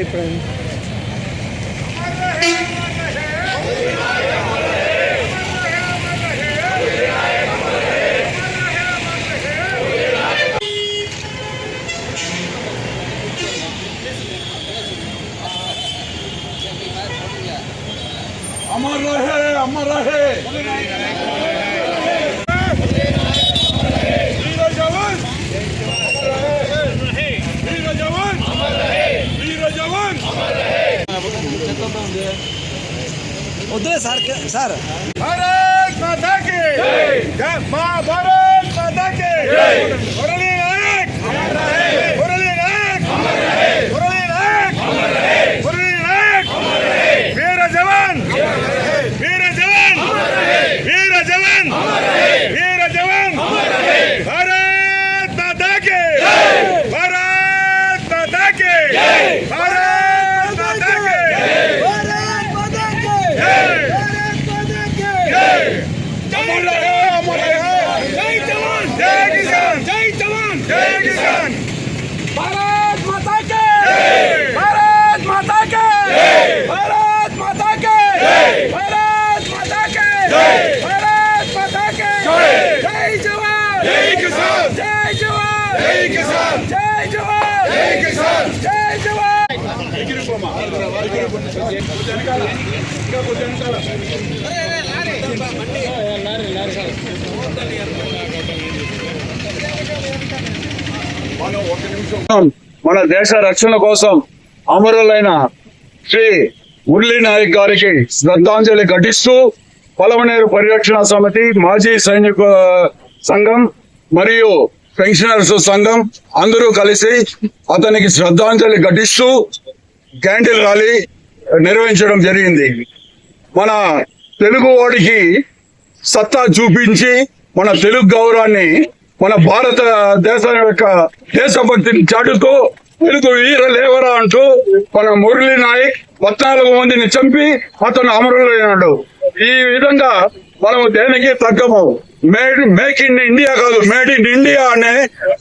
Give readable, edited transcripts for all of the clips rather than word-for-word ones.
ఇప్పుడు अमर रहे अमर रहे वीर जवान वीर जवान वीर जवान उधर सर भारत माता की जय मां भारत माता की जय मुरली नायक अमर रहे मुरली नायक अमर रहे मुरली नायक अमर रहे मुरली नायक अमर रहे वीर जवान वीर जवान वीर जवान वीर जवान भारत माता के भारत माता के भारत माता के भारत माता की भारत माता की अमर रहे अमर रहे जय जवान जय किसान जय जवान जय किसान भारत माता के भारत माता के भारत माता के भारत माता के भारत माता के जय जवान जय किसान जय जवान जय किसान जय जवान जय किसान जय जवान మన దేశ రక్షణ కోసం అమరులైన శ్రీ మురళీ నాయక్ గారికి శ్రద్ధాంజలి ఘటిస్తూ పలమనేరు పరిరక్షణ సమితి మాజీ సైనిక సంఘం మరియు పెన్షనర్స్ సంఘం అందరూ కలిసి అతనికి శ్రద్ధాంజలి ఘటిస్తూ క్యాండిల్ ర్యాలీ నిర్వహించడం జరిగింది. మన తెలుగు వాడికి సత్తా చూపించి మన తెలుగు గౌరవాన్ని మన భారతదేశం యొక్క దేశభక్తిని చాటుతూ తెలుగు వీర లేవరా అంటూ మన మురళీ నాయక్ 14 మందిని చంపి అతను అమరులైనాడు. ఈ విధంగా మనము దేనికి తగ్గము. మేక్ ఇన్ ఇండియా కాదు, మేడ్ ఇన్ ఇండియా అనే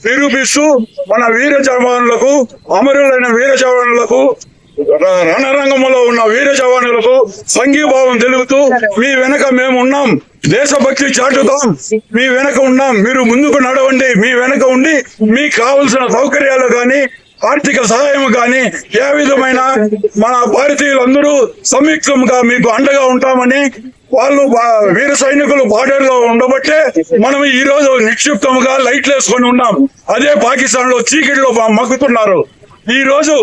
నిరూపిస్తూ మన వీర జవానులకు, అమరులైన వీర జవానులకు, రణరంగంలో ఉన్న వీర జవానులకు సంఘీభావం తెలుపుతూ మీ వెనక మేము ఉన్నాం, దేశభక్తి చాటుతాం, మీ వెనక ఉన్నాం, మీరు ముందుకు నడవండి, మీ వెనక ఉండి మీకు కావలసిన సౌకర్యాలు కానీ ఆర్థిక సహాయం కానీ ఏ విధమైన మన భారతీయులందరూ సంయుక్తంగా మీకు అండగా ఉంటామని వాళ్ళు వీర సైనికులు బార్డర్ లో ఉండబట్టే మనం ఈ రోజు నిక్షిప్తంగా లైట్లు వేసుకొని ఉన్నాం. అదే పాకిస్తాన్ లో చీకటిలో మగ్గుతున్నారు. ఈ రోజు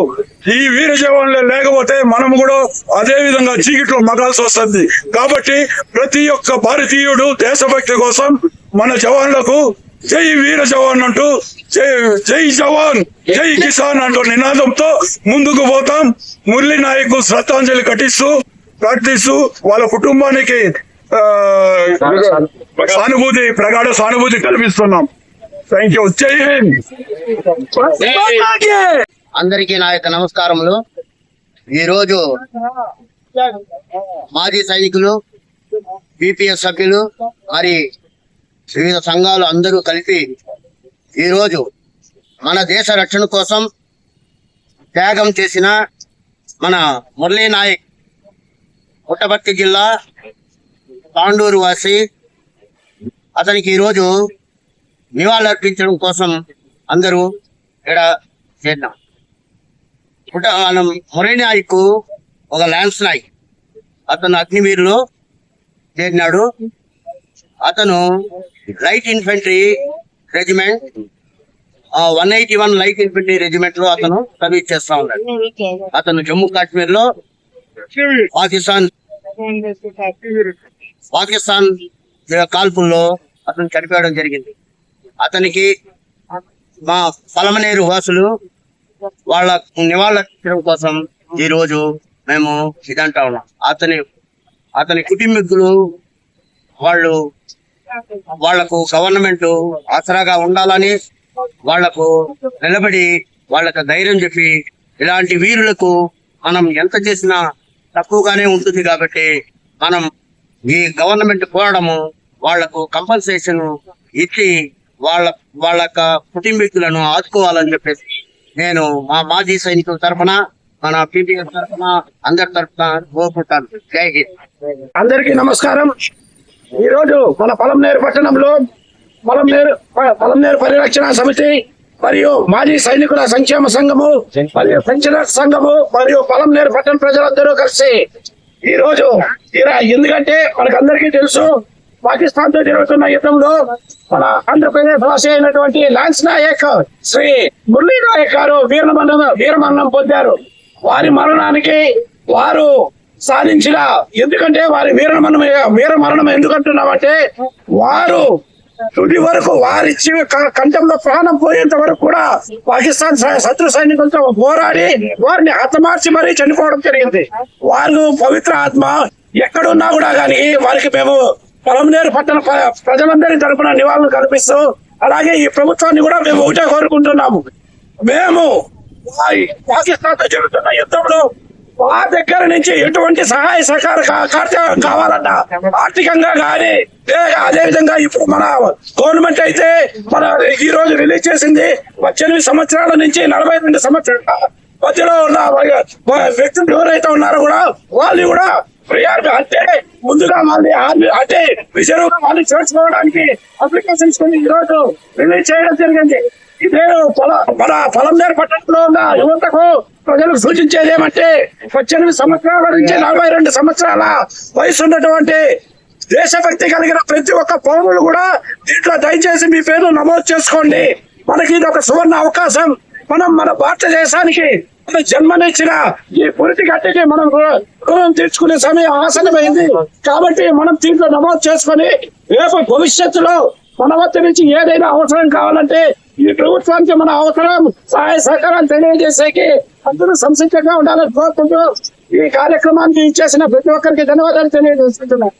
ఈ వీర జవాన్లే లేకపోతే మనం కూడా అదే విధంగా చీకట్లో మగాల్సి వస్తుంది. కాబట్టి ప్రతి ఒక్క భారతీయుడు దేశభక్తి కోసం మన జవాన్లకు జై వీర జవాన్ అంటూ జై జవాన్ జై కిసాన్ అంటూ నినాదంతో ముందుకు పోతాం. మురళీ నాయక్ శ్రద్ధాంజలి ఘటిస్తూ ప్రార్థిస్తూ వాళ్ళ కుటుంబానికి ప్రగాఢ సానుభూతి కల్పిస్తున్నాం. Thank you. జై హింద్. అందరికీ నా యొక్క నమస్కారములు. ఈరోజు మాజీ సైనికులు, బీపీఎస్ సభ్యులు, మరి వివిధ సంఘాలు అందరూ కలిపి ఈరోజు మన దేశ రక్షణ కోసం త్యాగం చేసిన మన మురళీ నాయక్ పుట్టపర్తి జిల్లా తాండూరు వాసి, అతనికి ఈరోజు నివాళులర్పించడం కోసం అందరూ ఇక్కడ చేద్దాం. మనం మురళీ నాయక్ ఒక ల్యాన్స్ నాయక్, అతను అగ్నివీరులో చేరినాడు. అతను light infantry regiment 181 light infantry regiment లో అతను సర్వీస్ చేస్తా ఉన్నాడు. అతను జమ్మూ కాశ్మీర్ లో పాకిస్తాన్ కాల్పుల్లో అతను చనిపోవడం జరిగింది. అతనికి మా పలమనేరు వాసులు వాళ్ళ నివాళులర్పించడం కోసం ఈ రోజు మేము ఇదంటా ఉన్నాం. అతని కుటుంబీకులు వాళ్లకు గవర్నమెంట్ ఆసరాగా ఉండాలని, వాళ్లకు నిలబడి వాళ్ళకు ధైర్యం చెప్పి, ఇలాంటి వీరులకు మనం ఎంత చేసినా తక్కువగానే ఉంటుంది కాబట్టి మనం ఈ గవర్నమెంట్ కోరడము, వాళ్లకు కంపల్సేషన్ ఇచ్చి వాళ్ళ కుటుంబీకులను ఆదుకోవాలని చెప్పేసి నేను మా మాజీ సైనికుల తరఫున మన పీపీఎస్ తరఫున అందరి తరఫున కోరుకుంటాను. జై హింద్. అందరికీ నమస్కారం. ఈ రోజు మన పొలంనేరు పట్టణంలో పొలంనేరు పరిరక్షణ సమితి మరియు మాజీ సైనికుల సంక్షేమ సంఘము మరియు పెన్షనర్ సంఘము మరియు పొలంనేరు పట్టణ ప్రజలందరూ కలిసి ఈ రోజు ఎందుకంటే మనకందరికీ తెలుసు, పాకిస్తాన్ తో జరుగుతున్న యుద్ధంలో మన ఆంధ్రప్రదేశ్ వాసి అయినటువంటి లాన్స్ నాయక్ శ్రీ మురళీ నాయక్ గారు వీరమరణం పొందారు. వారి మరణానికి వారు సాధించిన, ఎందుకంటే వారి వీరమరణం ఎందుకంటున్నామంటే వారు తుది వరకు వారిచ్చి కంఠంలో ప్రాణం పోయేంత వరకు కూడా పాకిస్తాన్ శత్రు సైనికులతో పోరాడి వారిని హతమార్చి మరీ చనిపోవడం జరిగింది. వారు పవిత్ర ఆత్మ ఎక్కడున్నా కూడా కానీ వారికి మేము పొలంనేరు పట్టణ ప్రజలందరి తరపున నివాళులు కల్పిస్తూ, అలాగే ఈ ప్రభుత్వాన్ని కూడా మేము ఒకటే కోరుకుంటున్నాము. మేము పాకిస్తాన్ తో జరుగుతున్న యుద్ధంలో మా దగ్గర నుంచి ఎటువంటి సహాయ సహకార కావాలన్నా ఆర్థికంగా కానీ, అదే విధంగా ఇప్పుడు మన గవర్నమెంట్ అయితే మన ఈ రోజు రిలీజ్ చేసింది 18 సంవత్సరాల నుంచి 42 సంవత్సరాల మధ్యలో ఉన్న వ్యక్తులు ఎవరైతే ఉన్నారో కూడా వాళ్ళు కూడా అంటే ముందుగా వాళ్ళని అంటే రిజర్వ్ వాళ్ళని చేర్చుకోవడానికి అప్లికేషన్స్ ఈ రోజు రిలీజ్ చేయడం జరిగింది. ఇదే మన పొలంనేరు పట్టణంలో ఉన్న యువతకు ప్రజలకు సూచించేది ఏమంటే 18 సంవత్సరాల నుంచి 42 సంవత్సరాల వయసు ఉన్నటువంటి దేశభక్తి కలిగిన ప్రతి ఒక్క పౌరులు కూడా దీంట్లో దయచేసి మీ పేరు నమోదు చేసుకోండి. మనకి ఇది ఒక సువర్ణ అవకాశం. మనం మన భారతదేశానికి జన్మనిచ్చిన ఈ పురిటి గట్టికి మనం రుణం తీర్చుకునే సమయం ఆసనమైంది. కాబట్టి మనం దీంట్లో నమోదు చేసుకొని రేపు భవిష్యత్తులో మన వద్ద నుంచి ఏదైనా అవసరం కావాలంటే ఈ ప్రభుత్వానికి మన అవసరం సహాయ సహకారాలు తెలియజేసేకి అందరూ సంసిద్ధంగా ఉండాలని కోరుకుంటూ ఈ కార్యక్రమానికి ఇచ్చేసిన ప్రతి ఒక్కరికి ధన్యవాదాలు తెలియజేస్తున్నాం.